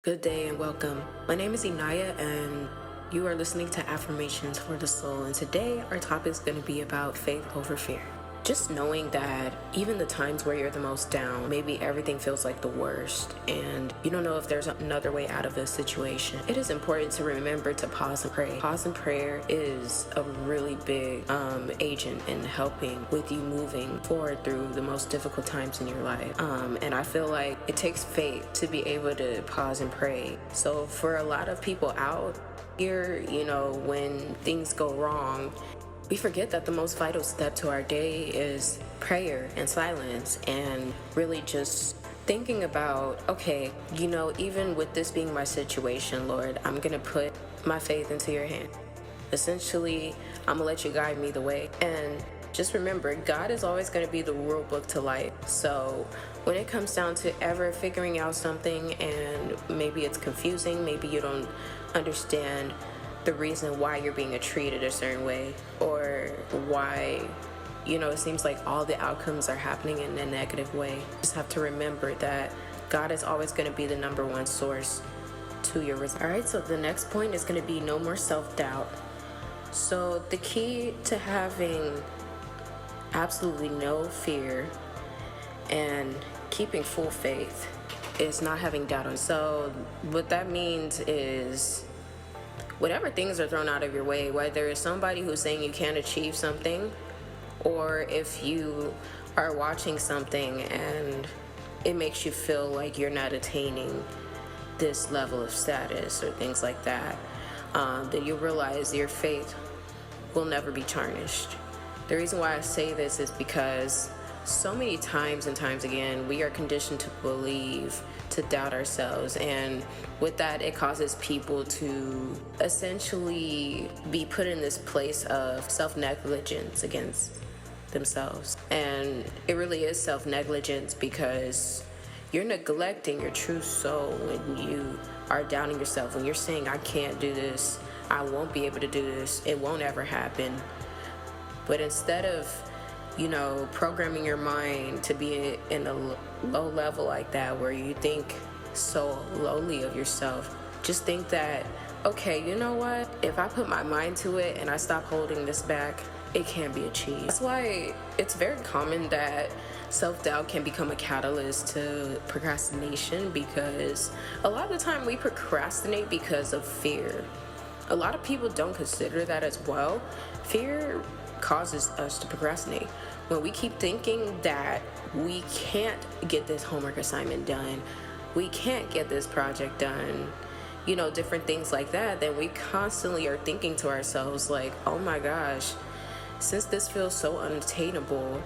Good day and welcome. My name is Inaya and you are listening to Affirmations for the Soul. And today our topic is going to be about faith over fear. Just knowing that even the times where you're the most down, maybe everything feels like the worst and you don't know if there's another way out of a situation, it is important to remember to pause and pray. Pause and prayer is a really big agent in helping with you moving forward through the most difficult times in your life. And I feel like it takes faith to be able to pause and pray. So for a lot of people out here, when things go wrong, we forget that the most vital step to our day is prayer and silence, and really just thinking about, okay, even with this being my situation, Lord, I'm going to put my faith into your hand. Essentially, I'm going to let you guide me the way. And just remember, God is always going to be the rule book to life. So when it comes down to ever figuring out something and maybe it's confusing, maybe you don't understand the reason why you're being treated a certain way, or why it seems like all the outcomes are happening in a negative way, you just have to remember that God is always going to be the number one source to your result. All right, so the next point is going to be no more self-doubt. So the key to having absolutely no fear and keeping full faith is not having doubt on. So what that means is whatever things are thrown out of your way, whether it's somebody who's saying you can't achieve something, or if you are watching something and it makes you feel like you're not attaining this level of status or things like that, then you realize your faith will never be tarnished. The reason why I say this is because so many times and times again, we are conditioned to believe, to doubt ourselves. And with that, it causes people to essentially be put in this place of self-negligence against themselves. And it really is self-negligence because you're neglecting your true soul when you are doubting yourself, when you're saying, I can't do this, I won't be able to do this, it won't ever happen. But instead of programming your mind to be in a low level like that, where you think so lowly of yourself, just think that, okay, you know what? If I put my mind to it and I stop holding this back, it can be achieved. That's why it's very common that self-doubt can become a catalyst to procrastination, because a lot of the time we procrastinate because of fear. A lot of people don't consider that as well. Fear causes us to procrastinate. When we keep thinking that we can't get this homework assignment done, we can't get this project done, different things like that, then we constantly are thinking to ourselves like, oh my gosh, since this feels so unattainable,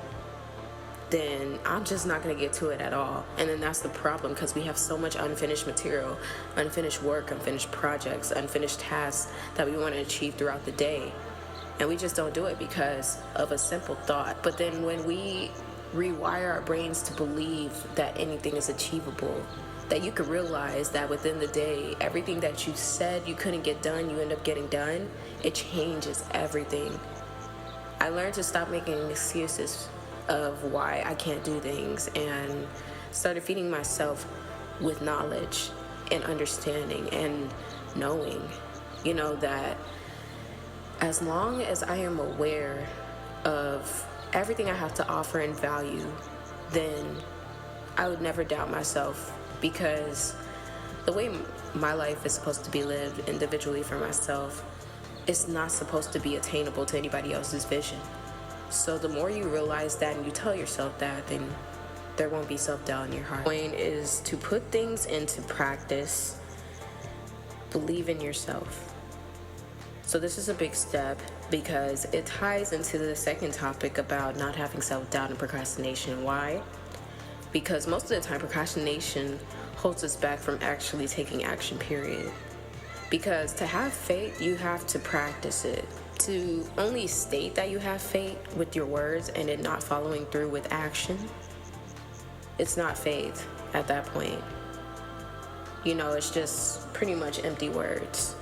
then I'm just not going to get to it at all. And then that's the problem, because we have so much unfinished material, unfinished work, unfinished projects, unfinished tasks that we want to achieve throughout the day. And we just don't do it because of a simple thought. But then when we rewire our brains to believe that anything is achievable, that you could realize that within the day, everything that you said you couldn't get done, you end up getting done, it changes everything. I learned to stop making excuses of why I can't do things and started feeding myself with knowledge and understanding and knowing, that as long as I am aware of everything I have to offer and value, then I would never doubt myself, because the way my life is supposed to be lived individually for myself, it's not supposed to be attainable to anybody else's vision. So the more you realize that and you tell yourself that, then there won't be self-doubt in your heart. The point is to put things into practice. Believe in yourself. So this is a big step because it ties into the second topic about not having self-doubt and procrastination. Why? Because most of the time procrastination holds us back from actually taking action, period. Because to have faith, you have to practice it. To only state that you have faith with your words and it not following through with action, it's not faith at that point. It's just pretty much empty words.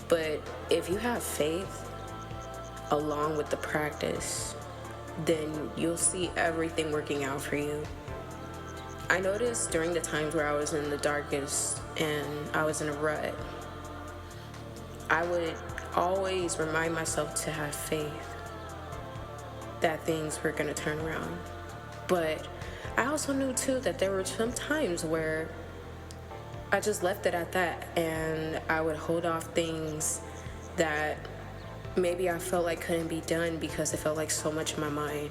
But if you have faith along with the practice, then you'll see everything working out for you. I noticed during the times where I was in the darkest and I was in a rut, I would always remind myself to have faith that things were going to turn around. But I also knew too that there were some times where I just left it at that, and I would hold off things that maybe I felt like couldn't be done because it felt like so much in my mind.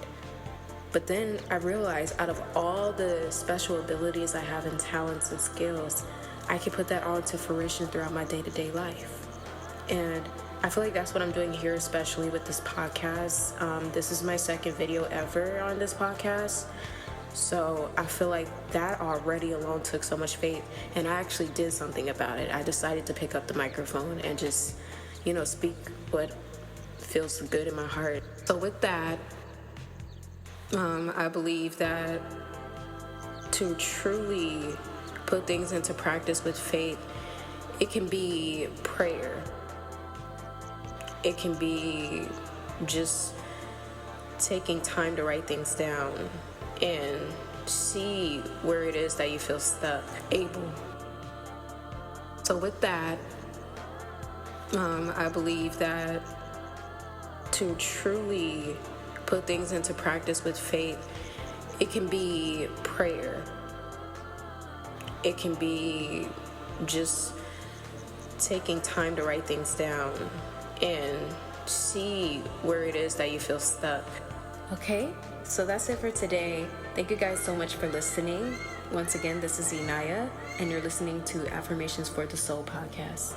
But then I realized out of all the special abilities I have and talents and skills, I can put that all into fruition throughout my day-to-day life. And I feel like that's what I'm doing here, especially with this podcast. This is my second video ever on this podcast. So I feel like that already alone took so much faith, and I actually did something about it. I decided to pick up the microphone and just, speak what feels good in my heart. So with that, I believe that to truly put things into practice with faith, it can be prayer. It can be just taking time to write things down and see where it is that you feel stuck, able. So with that, I believe that to truly put things into practice with faith, it can be prayer. It can be just taking time to write things down and see where it is that you feel stuck. Okay, so that's it for today. Thank you guys so much for listening. Once again, this is Inaya, and you're listening to Affirmations for the Soul podcast.